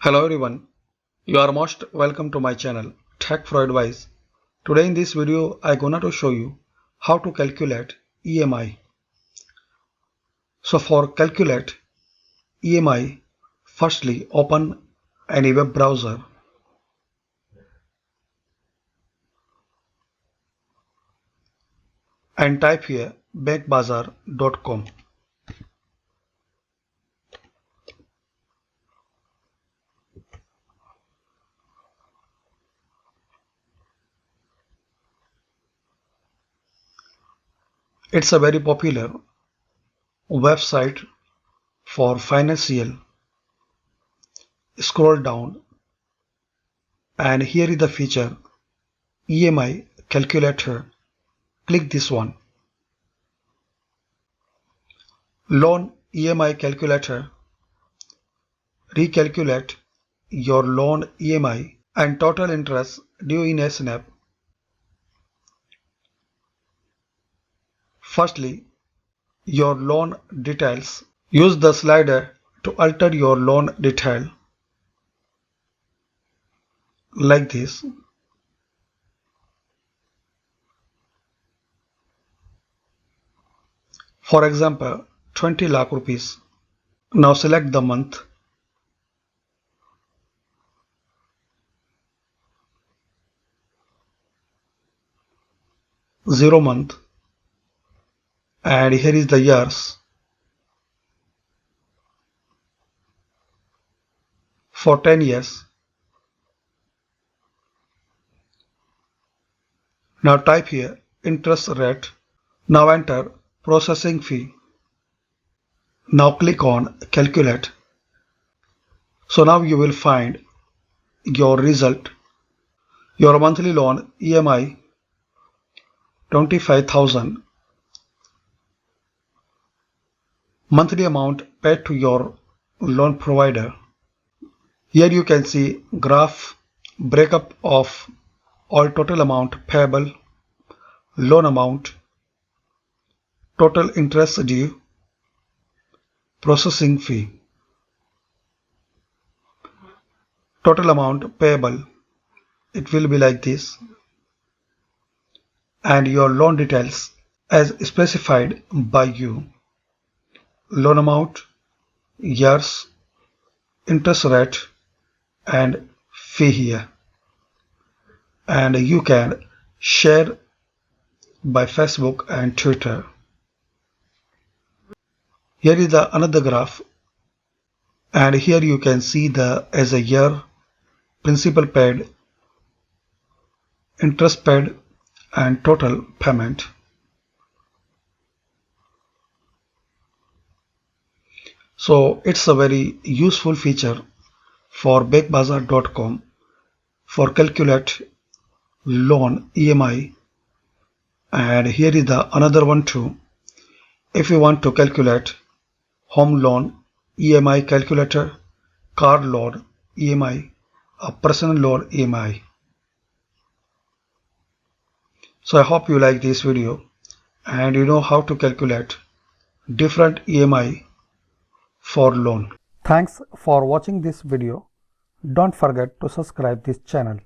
Hello everyone, you are most welcome to my channel Tech for Advice. Today in this video I gonna to show you how to calculate EMI. So for calculate EMI, firstly open any web browser and type here bankbazaar.com. It's a very popular website for financial. Scroll down and here is the feature EMI calculator. Click this one. Loan EMI calculator. Recalculate your loan EMI and total interest due in a snap. Firstly, your loan details. Use the slider to alter your loan detail like this. For example, 20 lakh rupees. Now select the month. Zero month. And here is the years. For 10 years. Now type here interest rate. Now enter processing fee. Now click on calculate. So now you will find your result. Your monthly loan EMI 25,000. Monthly amount paid to your loan provider. Here you can see graph breakup of all total amount payable, loan amount, total interest due, processing fee, total amount payable. It will be like this, and your loan details as specified by you. Loan amount, years, interest rate and fee here, and you can share by Facebook and Twitter. Here is the another graph, and here you can see the as a year, principal paid, interest paid and total payment. So it's a very useful feature for bankbazaar.com for calculate loan EMI. And here is the another one too. If you want to calculate home loan EMI calculator, car loan EMI, a personal loan EMI. So I hope you like this video and you know how to calculate different EMI for loan. Thanks for watching this video. Don't forget to subscribe this channel.